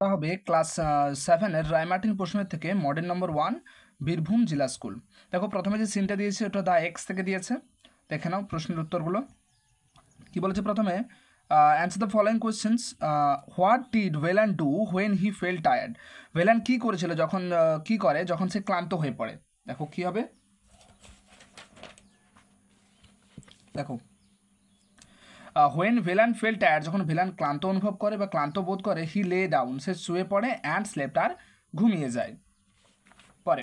হবে ক্লাস 7-এর রায়মার্টিন প্রশ্নের থেকে মডেল নম্বর 1 বীরভূম জেলা স্কুল। দেখো প্রথমে যে সিনটা দিয়েছে ওটা দা এক্স থেকে দিয়েছে। দেখে নাও প্রশ্নের উত্তরগুলো কি বলেছে। প্রথমে answer the following questions. What did Velan do when he fail tired? Velan কি করেছিল যখন কি করে যখন সে ক্লান্ত হয়ে পড়ে? দেখো কি হবে, দেখো হোয়েন ভেলান ফেল টায়ার্ড, যখন ভেলান ক্লান্ত অনুভব করে বা ক্লান্ত বোধ করে, হি লে ডাউন, সে শুয়ে পড়ে, অ্যান্ড স্লেপ্ট, আর ঘুমিয়ে যায়। পরে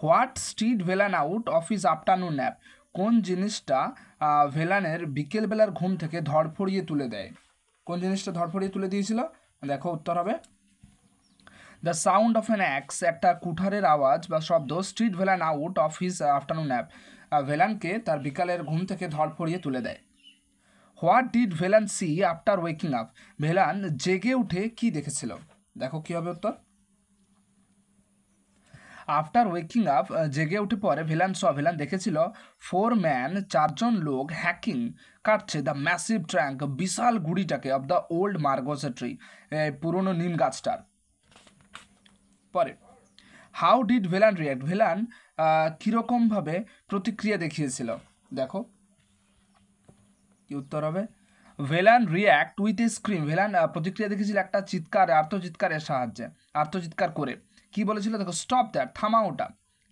what street Velan out of his afternoon nap? কোন জিনিসটা ভেলানের বিকেলবেলার ঘুম থেকে ধড়ফড়িয়ে তুলে দেয়? কোন জিনিসটা ধড়ফড়িয়ে তুলে দিয়েছিল? দেখো উত্তর হবে the sound of an axe, একটা কুঠারের আওয়াজ বা শব্দ। Startled Velan out of his afternoon nap, ভেলানকে তার বিকালের ঘুম থেকে ধড়ফড়িয়ে তুলে দেয়। What did Velan see after waking up? Velan জেগে উঠে কি দেখেছিল? দেখো কি হবে উত্তর। আফটার ওয়েকিং আপ, জেগে উঠে পরে ভেলান দেখেছিল 4 ম্যান, 4জন লোক হ্যাকিং, কাটছে দ্য ম্যাসিভ ট্র্যাঙ্ক, বিশাল গুড়িটাকে, of the old margosa tree, পুরনো নিম গাছটার। পরে how did Velan react? Velan কীরকমভাবে প্রতিক্রিয়া দেখিয়েছিল? দেখো কি উত্তর হবে। Velan react with a scream, Velan প্রতিক্রিয়া দেখেছিল একটা চিৎকার, আর্তচিৎকারের সাহায্যে, আর্তচিৎকার করে। কি বলেছিল দেখো, স্টপ দ্যাট, থামা ওটা।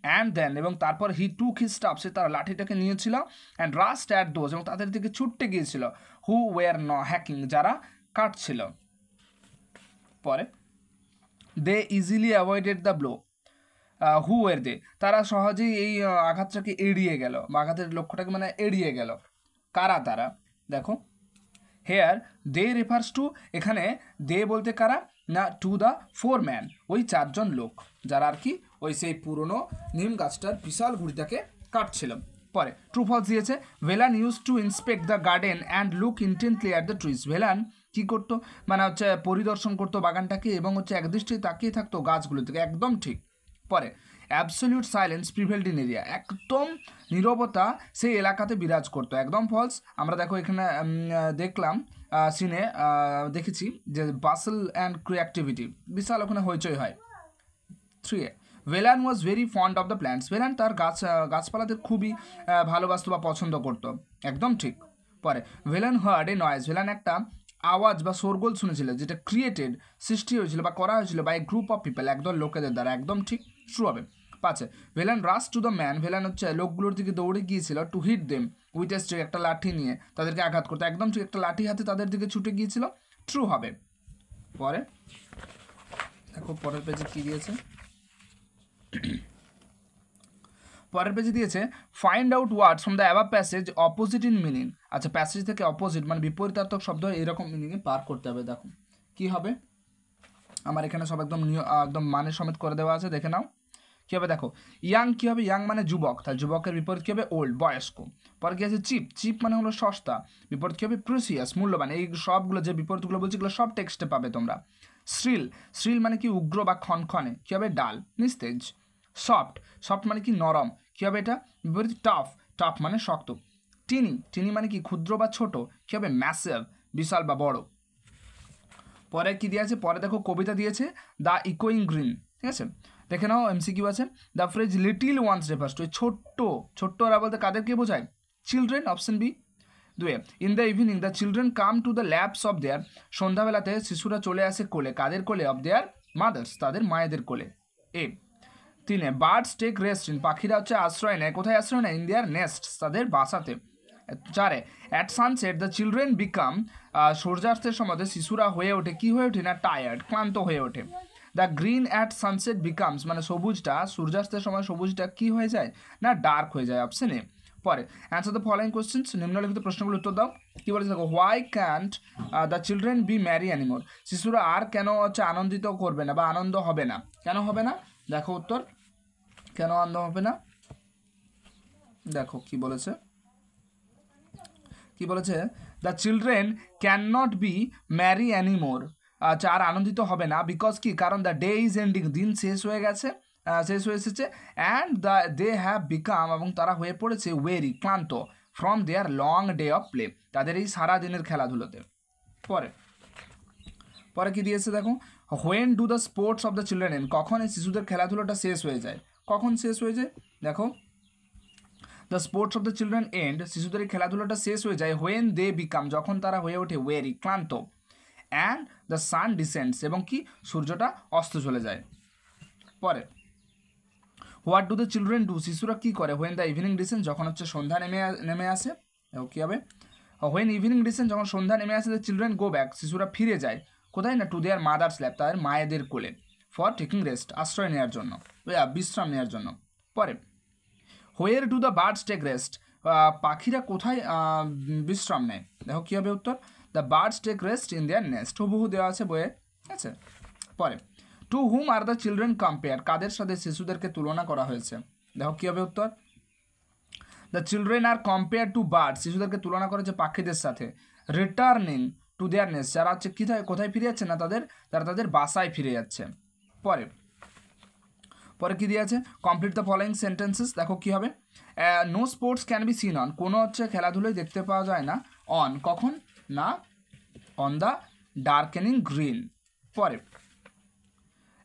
অ্যান্ড দেন, এবং তারপর হি টুক হিজ স্টাফ, সে তার লাঠিটাকে নিয়েছিল, অ্যান্ড রাস্ট অ্যাট দোজ, এবং তাদের দিকে ছুটতে গিয়েছিল, হু ওয়ার হ্যাকিং, যারা কাটছিল। পরে they easily avoided the blow, who were they, তারা সহজেই এই আঘাতটাকে এড়িয়ে গেল, বা আঘাতের লক্ষ্যটাকে মানে এড়িয়ে গেল। কারা তারা? দেখো হেয়ার দে রেফার্স টু, এখানে দে বলতে কারা না, টু দ্য 4 ম্যান, ওই 4জন লোক যারা আর কি ওই সেই পুরনো নিম গাছটার বিশাল গুড়িটাকে কাটছিল। পরে ট্রু ফলস দিয়েছে। Velan use to inspect the garden and look intently at the trees, Velan কী করতো মানে হচ্ছে পরিদর্শন করতো বাগানটাকে এবং হচ্ছে একদৃষ্টি তাকিয়ে থাকতো গাছগুলো থেকে, একদম ঠিক। পরে absolute silence prevailed in area, একদম নীরবতা সেই এলাকাতে বিরাজ করতো, একদম ফলস। আমরা দেখো এখানে দেখলাম সিনে দেখেছি যে বাসল অ্যান্ড ক্রিয়েটিভিটি, বিশাল ওখানে হইচই হয়। 3 Velan was very fond of the plants, Velan তার গাছপালাদের খুবই ভালোবাসতো বা পছন্দ করতো, একদম ঠিক। পরে Velan hard a noise, Velan একটা আওয়াজ বা শোরগোল শুনেছিল, যেটা ক্রিয়েটেড, সৃষ্টি হয়েছিল বা করা হয়েছিল বাই গ্রুপ অফ পিপল, একদল লোকেদের দ্বারা, একদম ঠিক, ট্রু হবে। 5 Velan rush to the man, Velan হচ্ছে লোকগুলোর দিকে দৌড়ে গিয়েছিল, to hit them with a stick, একটা লাঠি নিয়ে তাদেরকে আঘাত করতে, একদম ঠিক, একটা লাঠি হাতে তাদের দিকে ছুটে গিয়েছিল, ট্রু হবে। পরে দেখো পরের পেজে কী দিয়েছে, পরের পেজে দিয়েছে find out words from the above passage opposite in meaning. আচ্ছা প্যাসেজ থেকে অপোজিট মানে বিপরীতার্থক শব্দ এরকম মিনিংয়ে পার করতে হবে। দেখো কি হবে, আমার এখানে সব একদম একদম মানে সমেত করে দেওয়া আছে, দেখে নাও কী হবে। দেখো ইয়াং কী হবে, ইয়াং মানে যুবক, তার যুবকের বিপরীত কী হবে, ওল্ড, বয়স্ক। পরে কী আছে, চিপ, চিপ মানে হলো সস্তা, বিপরীত কী হবে, প্রিসিয়াস, মূল্যবান। এই সবগুলো যে বিপরীতগুলো বলছি এগুলো সব টেক্সটে পাবে তোমরা। শ্রিল, শ্রিল মানে কি উগ্র বা খনখনে, কী হবে, ডাল, নিস্তেজ। সফট, সফট মানে কি নরম, কী হবে এটা, বিপরীত টাফ, টাফ মানে শক্ত। টিনি, টিনি মানে কি ক্ষুদ্র বা ছোট, কী হবে, ম্যাসিভ, বিশাল বা বড়। পরে কি দিয়েছে, পরে দেখো কবিতা দিয়েছে দ্য ইকোয়িং গ্রিন, ঠিক আছে। দেখে নাও এমসিকিউ আছে। The phrase little ones refers to, ছোট্ট, ছোট্টরা বলতে কাদেরকে বোঝায়, children, option B. 2 in the evening the children come to the labs of their, সন্ধ্যাবেলাতে শিশুরা চলে আসে কোলে, কাদের কোলে, অফ দেয়ার মাদার্স, তাদের মায়েদের কোলে। এ 3 বার্ডস টেক রেস্ট ইন, পাখিরা হচ্ছে আশ্রয় নেয়, কোথায় আশ্রয় নেয়, ইন দেয়ার নেস্ট, তাদের বাসাতে। 4 at sunset the children become, সূর্যাস্তের সময় শিশুরা হয়ে ওঠে, কি হয়ে ওঠে না, টায়ার্ড, ক্লান্ত হয়ে ওঠে। The green at sunset becomes, মানে সবুজটা সূর্যাস্তের সময় সবুজটা কি হয়ে যায় না, ডার্ক হয়ে যায়, অপশন এ। পরে অ্যান্সার দ্য ফলোয়িং কোয়েশ্চেন্স, নিম্নলিখিত প্রশ্নগুলো উত্তর দাও। কি বলেছে দেখো, why can't the children be merry anymore, শিশুরা আর কেন হচ্ছে আনন্দিত করবে না বা আনন্দ হবে না, কেন হবে না, দেখো উত্তর, কেন আনন্দ হবে না। দেখো কি বলেছে, কি বলেছে, the children can not be merry anymore, আচ্ছা আর আনন্দিত হবে না, বিকজ কি, কারণ দ্য ডে ইজ এন্ডিং, দিন শেষ হয়ে গেছে, শেষ হয়ে এসেছে, অ্যান্ড দে হ্যাভ বিকাম, এবং তারা হয়ে পড়েছে ওয়েরি, ক্লান্ত, from their long day of play, তাদের এই সারা দিনের খেলাধুলোতে। পরে পরে কি দিয়েছে দেখো, when do the sports of the children end, কখন এই শিশুদের খেলাধুলোটা শেষ হয়ে যায়? কখন শেষ হয়ে যায়? দেখো, the sports of the children end, শিশুদের এই খেলাধুলাটা শেষ হয়ে যায় হোয়েন দে বিকাম, যখন তারা হয়ে ওঠে ওয়েরি, ক্লান্ত, অ্যান্ড দ্য সান ডিসেন্ডস, এবং কি সূর্যটা অস্ত চলে যায়। পরে what do the children do, শিশুরা কী করে হোয়েন দ্য ইভিনিং ডিসেন্স, যখন হচ্ছে সন্ধ্যা নেমে আসে। কী হবে? হোয়েন ইভিনিং ডিসেন্স, যখন সন্ধ্যা নেমে আসে, দ্য চিলড্রেন গো ব্যাক, শিশুরা ফিরে যায় কোথায় না, টু দেয়ার মাদার্স ল্যাপ, তাদের মায়েদের কোলে, ফর টেকিং রেস্ট, আশ্রয় নেওয়ার জন্য, বিশ্রাম নেওয়ার জন্য। পরে where do the birds take rest, পাখিরা কোথায় বিশ্রাম নেয়? দেখো কী হবে উত্তর, the birds take rest in their nest, হুবহু দেওয়া আছে বইয়ে, ঠিক আছে। পরে to whom are the children compare, কাদের সাথে শিশুদেরকে তুলনা করা হয়েছে? দেখো কী হবে উত্তর, the children are compare to birds, শিশুদেরকে তুলনা করেছে পাখিদের সাথে, রিটার্নিং টু দেয়ার নেস্ট, যারা হচ্ছে কোথায় ফিরে যাচ্ছে না, তারা তাদের বাসায় ফিরে যাচ্ছে। পরে পরে কী দিয়েছে, কমপ্লিট দ্য ফলোয়িং সেন্টেন্সেস, দেখো কী হবে, no sports can be seen on, কোনো হচ্ছে খেলাধুলোই দেখতে পাওয়া যায় না, অন কখন না, অন দ্য ডার্কেনিং গ্রিন। পরে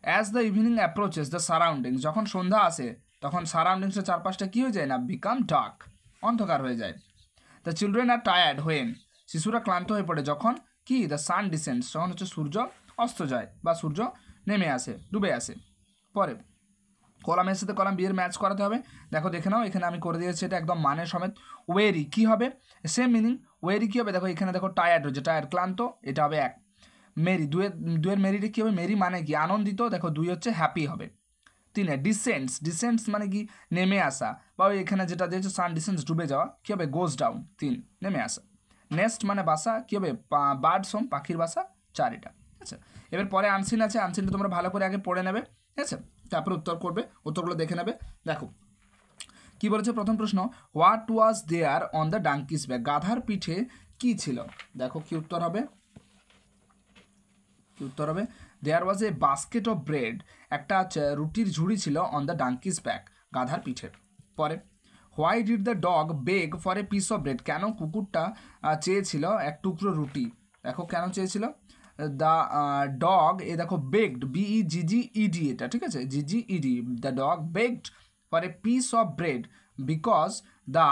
as the evening approaches the surroundings, যখন সন্ধ্যা আসে তখন সারাউন্ডিংসের চারপাশটা কী হয়ে যায় না, বিকাম ডার্ক, অন্ধকার হয়ে যায়। The children are tired when, শিশুরা ক্লান্ত হয়ে পড়ে যখন কি, দ্য সান ডিসেন্ডস, যখন হচ্ছে সূর্য অস্ত যায় বা সূর্য নেমে আসে, ডুবে আসে। পরে কলাম এর সাথে কলাম বি এর ম্যাচ করাতে হবে। দেখো দেখে নাও, এখানে আমি করে দিয়েছি এটা একদম মানে সমেত। ওয়েরি কী হবে, সেম মিনিং, ওয়েরি কী হবে, দেখো এখানে দেখো টায়ার্ড রয়েছে, টায়ার্ড ক্লান্ত, এটা হবে এক। মেরি, দুয়ের মেরিটা কী হবে, মেরি মানে কি আনন্দিত, দেখো দুই হচ্ছে হ্যাপি হবে। তিনে ডিসেন্টস মানে কি নেমে আসা, বা ওই এখানে যেটা দিয়েছে সান ডিসেন্টস ডুবে যাওয়া, কী হবে গোজ ডাউন, তিন নেমে আসা। নেস্ট মানে বাসা, কী হবে বার্ডস হোম, পাখির বাসা, চার এটা, ঠিক আছে। এবার পরে আনসিন আছে, আনসিনটা তোমরা ভালো করে আগে পড়ে নেবে, ঠিক আছে, তারপরে উত্তর করবে, উত্তরগুলো দেখে নেবে। দেখো কি বলেছে প্রথম প্রশ্ন, what was there on the donkey's back, গাধার পিঠে কি ছিল? দেখো কি উত্তর হবে, there was a basket of bread, একটা রুটির ঝুড়ি ছিল, অন দ্য ডাঙ্কিস ব্যাক, গাধার পিঠে। পরে why did the dog beg for a piece of bread, কেন কুকুরটা চেয়েছিল এক টুকরো রুটি? দেখো কেন চেয়েছিল, দ্য ডগ, এ দেখো বেগড, বিইজিজিইডি এটা, ঠিক আছে, G G E D, the dog begged for a piece of bread because the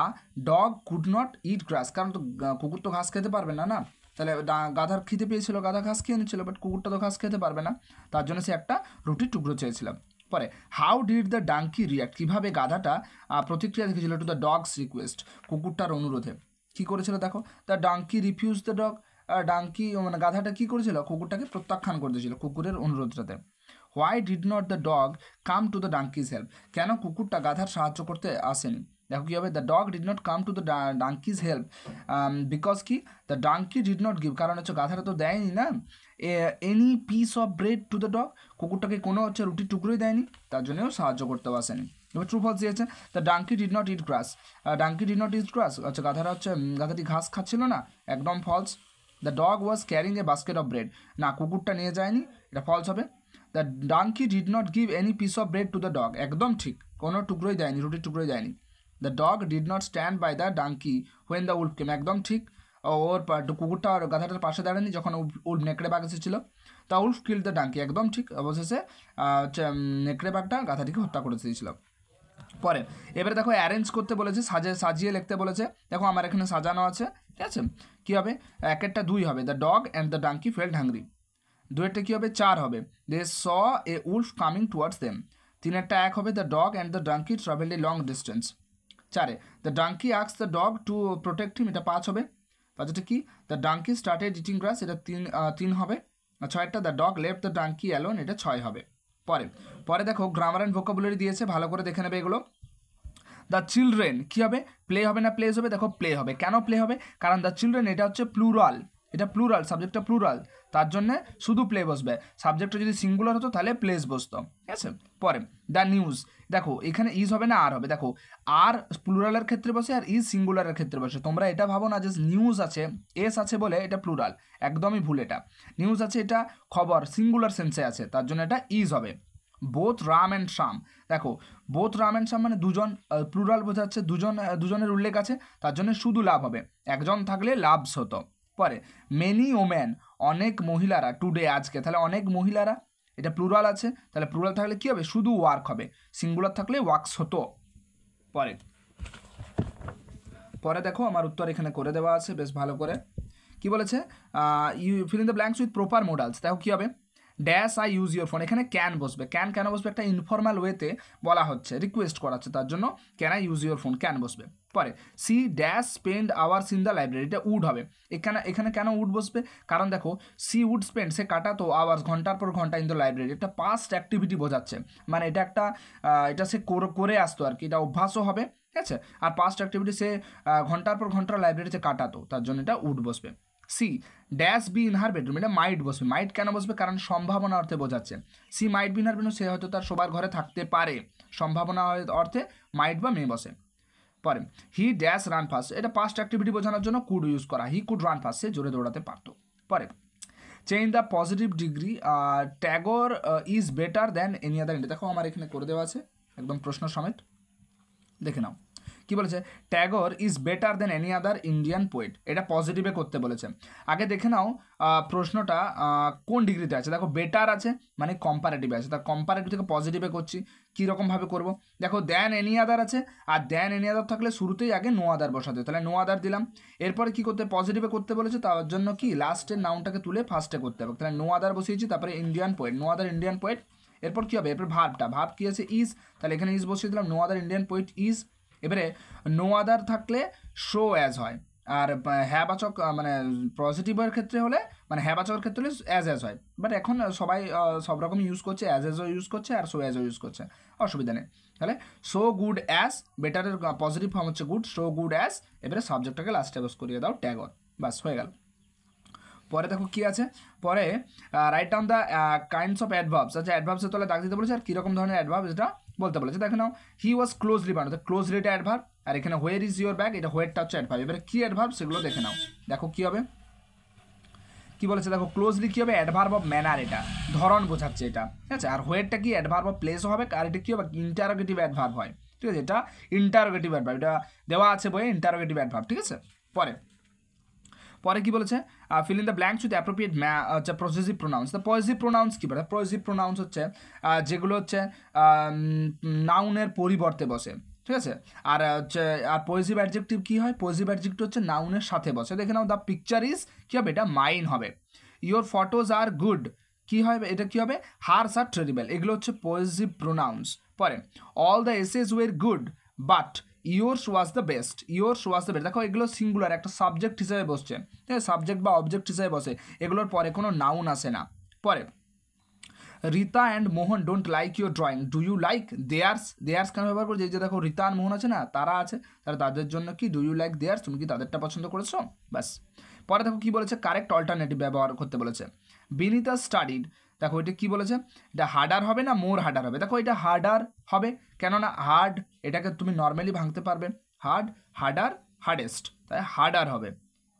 dog could not eat grass, কারণ তো কুকুর তো ঘাস খেতে পারবে না, না, তাহলে গাধার খিদে পেয়েছিল, গাধা ঘাস খেয়ে নিচ্ছিল, বাট কুকুরটা তো ঘাস খেতে পারবে না, তার জন্য সে একটা রুটির টুকরো চেয়েছিলাম। পরে how did the donkey react, কীভাবে গাধাটা প্রতিক্রিয়া দেখেছিল টু দ্য ডগস রিকোয়েস্ট, কুকুরটার অনুরোধে কী করেছিল? দেখো, the donkey refuse the dog, donkey মানে গাধাটা কী করেছিল, কুকুরটাকে প্রত্যাখ্যান করে দিয়েছিল কুকুরের অনুরোধটাতে। Why did not the dog come to the donkey's help, কেন কুকুরটা গাধার সাহায্য করতে আসেনি? দেখো কী হবে, the dog did not come to the donkey's help because কি, the donkey did not give, কারণ হচ্ছে গাধাটা তো দেয়নি না any piece of bread to the dog, কুকুরটাকে কোনো হচ্ছে রুটির টুকরোই দেয়নি, তার জন্যও সাহায্য করতেও আসেনি। এবার ট্রু ফলস দিয়েছে, the donkey did not eat grass, donkey did not eat grass, আচ্ছা গাধাটি ঘাস খাচ্ছিল না, একদম false. The dog was carrying a basket of bread, না কুকুরটা নিয়ে যায়নি, এটা ফলস হবে। The donkey did not give any piece of bread to the dog, একদম ঠিক, কোনো টুকরোই দেয়নি, রুটির টুকরোই দেয়নি। The dog did not stand by the donkey when the wolf কেম, একদম ঠিক, ওর কুকুরটা আর গাধাটার পাশে দাঁড়ায়নি যখন উল্ফ নেকড়ে বাঘ এসেছিল। The wolf kill the donkey, একদম ঠিক, অবশেষে নেকড়ে বাঘটা গাধাটিকে হত্যা করে দিয়েছিল। পরে এবারে দেখো অ্যারেঞ্জ করতে বলেছে, সাজিয়ে লিখতে বলেছে, দেখো আমার এখানে সাজানো আছে, ঠিক আছে। কী হবে, একেরটা দুই হবে, the dog and the donkey felt hungry, দুয়েরটা কী হবে, চার হবে, they saw a wolf coming towards them, তিনেরটা এক হবে, the dog and the donkey travel a long distance, চারে the donkey asks the dog to protect him, এটা পাঁচ হবে, পাঁচটা কি, the donkey started eating grass, এটা তিন হবে, ছয়টা the dog left the donkey alone, এটা ছয় হবে। পরে দেখো গ্রামার অ্যান্ড ভোকাবুলারি দিয়েছে, ভালো করে দেখে নেবে এগুলো। দ্য চিলড্রেন কী হবে, প্লে হবে না প্লেস হবে? দেখো প্লে হবে, কেন প্লে হবে, কারণ দ্য চিলড্রেন এটা হচ্ছে প্লুরাল, এটা প্লুরাল, সাবজেক্টটা প্লুরাল, তার জন্যে শুধু প্লে বসবে, সাবজেক্টটা যদি সিঙ্গুলার হতো তাহলে প্লেস বসতো, ঠিক আছে। পরে দ্য নিউজ, দেখো এখানে ইজ হবে না আর হবে, দেখো আর প্লুরালের ক্ষেত্রে বসে আর ইজ সিঙ্গুলারের ক্ষেত্রে বসে, তোমরা এটা ভাবো না যে নিউজ আছে এস আছে বলে এটা প্লুরাল, একদমই ভুল, এটা নিউজ আছে, এটা খবর সিঙ্গুলার সেন্সে আছে, তার জন্য এটা ইজ হবে। বোথ রাম অ্যান্ড শ্যাম, দেখো বোথ রাম অ্যান্ড শ্যাম মানে দুজন, প্লুরাল বোঝাচ্ছে দুজনের উল্লেখ আছে, তার জন্য শুধু লাভ হবে, একজন থাকলে লাভস হতো। পরে মেনি ওমেন, অনেক মহিলারা, টুডে আজকে, তাহলে অনেক মহিলারা, এটা প্লুরাল আছে, তাহলে প্লুরাল থাকলে কী হবে, শুধু ওয়ার্ক হবে, সিঙ্গুলার থাকলে ওয়ার্কস হতো। পরে পরে দেখো আমার উত্তর এখানে করে দেওয়া আছে বেশ ভালো করে। কি বলেছে, you fill in the blanks with proper modals. দেখো কী হবে, dash I use your phone, এখানে ক্যান বসবে, ক্যান কেন বসবে, একটা ইনফর্মাল ওয়েতে বলা হচ্ছে, রিকোয়েস্ট করাচ্ছে, তার জন্য can I use your phone, can বসবে। পরে she dash spend hours in the library, এটা উড হবে, এখানে কেন উড বসবে, কারণ দেখো সি উড স্পেন্ড, সে কাটাতো আওয়ার্স, ঘন্টার পর ঘন্টা ইন দ্য লাইব্রেরি, এটা পাস্ট অ্যাক্টিভিটি বোঝাচ্ছে, মানে এটা একটা এটা সে করে আসতো আর কি, এটা অভ্যাসও হবে, ঠিক আছে, আর পাস্ট অ্যাক্টিভিটি সে ঘন্টার পর ঘন্টা লাইব্রেরিতে কাটাতো, তার জন্য এটা উড বসবে। C dash B in her bedroom, এটা মাইট বসবে, মাইট কেন বসবে, কারণ সম্ভাবনা অর্থে বোঝাচ্ছে, she might be in her bedroom, সে হয়তো তার সবার ঘরে থাকতে পারে, সম্ভাবনা অর্থে মাইট বা মে বসে। পরে হি ড্যাশ রান ফাস্ট, এটা পাস্ট অ্যাক্টিভিটি বোঝানোর জন্য কুড ইউজ করা, হি কুড রান ফাস্ট, সে জোরে দৌড়াতে পারতো। পরে change the positive degree, Tagore is better than any other India, দেখো আমার এখানে করে দেওয়া আছে একদম প্রশ্ন সমেত, দেখে নাও কি বলেছে, Tagore is better than any other Indian poet, এটা পজিটিভে করতে বলেছে। আগে দেখে নাও প্রশ্নটা কোন ডিগ্রিতে আছে, দেখো বেটার আছে মানে কম্পারেটিভে আছে, তার কম্পারেটিভ থেকে পজিটিভে করছি, কীরকমভাবে করবো, দেখো দেন এনি আদার আছে, আর দেন এনি আদার থাকলে শুরুতেই আগে নো আদার বসাতে, তাহলে নো আদার দিলাম, এরপরে কী করতে, পজিটিভে করতে বলেছে, তার জন্য কি লাস্টের নাউনটাকে তুলে ফার্স্টে করতে হবে, তাহলে নো আদার বসিয়েছি, তারপরে Indian poet, no other Indian poet, এরপর কী হবে, এরপর ভার্ব কী আছে, ইজ, তাহলে এখানে ইজ বসিয়ে দিলাম, no other Indian poet is. এবারে নো আদার থাকলে শো অ্যাজ হয়, আর হ্যাবাচক মানে পজিটিভের ক্ষেত্রে হলে, মানে হ্যাবাচকের ক্ষেত্রে হলে অ্যাজ হয়, বাট এখন সবাই সব রকম ইউজ করছে, অ্যাজও ইউজ করছে আর শো অ্যাজও ইউজ করছে, অসুবিধা নেই। তাহলে সো গুড অ্যাজ, বেটারের পজিটিভ ফর্ম হচ্ছে গুড, সো গুড অ্যাজ, এবারে সাবজেক্টটাকে লাস্টে বস করিয়ে দাও ট্যাগর, বাস হয়ে গেল। পরে দেখো কী আছে, পরে write down the kinds of adverbs, আচ্ছা অ্যাডভার্বসের তলে দাগ দিতে বলেছে, আর কীরকম ধরনের অ্যাডভার্বস এটা বলতে বলেছে, দেখে নাও, হি ওয়াজ ক্লোজলি বানানো, ক্লোজলিটা অ্যাডভার্ব, আর এখানে হোয়ার ইজ ইউর ব্যাগ, এটা হোয়ারটা হচ্ছে অ্যাডভার্ব, এবারে কী অ্যাডভার্ব সেগুলো দেখে নাও, দেখো কী হবে, কী বলেছে, দেখো ক্লোজলি কী হবে, অ্যাডভার্ব অফ ম্যানার, এটা ধরন বোঝাচ্ছে এটা, ঠিক আছে, আর হোয়ারটা কি অ্যাডভার্ব অফ প্লেসও হবে, আর এটা কী হবে, ইন্টারোগেটিভ অ্যাডভার্ব হয়, ঠিক আছে, এটা ইন্টারোগেটিভ অ্যাডভার্ব, এটা দেওয়া আছে বইয়ে ইন্টারোগেটিভ অ্যাডভার্ব, ঠিক আছে। পরে কি বলেছে, fill in the blanks with appropriate হচ্ছে positive pronouns, the positive pronouns কী বলে, পজিটিভ প্রোনাউন্স হচ্ছে যেগুলো হচ্ছে নাউনের পরিবর্তে বসে, ঠিক আছে, আর হচ্ছে আর পজিটিভ অ্যাডজেক্টিভ কী হয়, পজিটিভ অ্যাডজেক্টিভ হচ্ছে নাউনের সাথে বসে, দেখে নাও, দ্য পিকচার ইজ কী হবে, এটা মাইন হবে, ইয়োর ফটোজ আর গুড কী হবে, এটা কী হবে, হার্স আর টেরিবল, এগুলো হচ্ছে পজিটিভ প্রোনাউন্স। পরে all the essays were good but yours was the best, yours was the best, দেখো এগুলো সিঙ্গুলার একটা সাবজেক্ট হিসেবে বসছে, ঠিক আছে, সাবজেক্ট বা অবজেক্ট হিসেবে বসে, এগুলোর পরে কোনো নাউন আসে না। পরে Rita and Mohan don't like your drawing, do you like theirs, theirs কেন ব্যবহার করছে, এই যে দেখো রীতা আর মোহন আছে না, তারা আছে, তাহলে তাদের জন্য কি ডু ইউ লাইক দেয়ার্স, তুমি কি তাদেরটা পছন্দ করেছো, ব্যাস। পরে দেখো কী বলেছে, কারেক্ট অল্টারনেটিভ ব্যবহার করতে বলেছে, বিনিতা স্টাডিড, দেখো এটা কী বলেছে, এটা হার্ডার হবে না মোর হার্ডার হবে, দেখো এটা হার্ডার হবে, কেননা হার্ড এটাকে তুমি নর্মালি ভাঙতে পারবে, হার্ড, হার্ডার, হার্ডেস্ট, তাই হার্ডার হবে।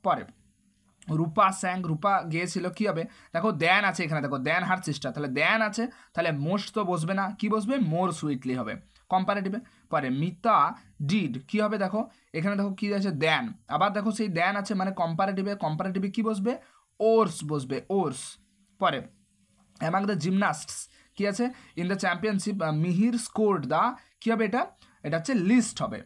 পরে রূপা স্যাং, রূপা গিয়েছিল, কী হবে, দেখো দ্যান আছে এখানে, দেখো দ্যান হার সিস্টার, তাহলে দ্যান আছে, তাহলে মোস্ট তো বসবে না, কি বসবে, মোর সুইটলি হবে কম্পারেটিভে। পরে মিতা ডিড কী হবে, দেখো এখানে দেখো কী আছে, দ্যান, আবার দেখো সেই দ্যান আছে মানে কম্পারেটিভে কী বসবে, ওর্স বসবে, ওর্স। পরে অ্যামাং দ্য জিমনাস্টস কী আছে, in the championship Mihir scored the, কী হবে এটা, এটা হচ্ছে লিস্ট হবে,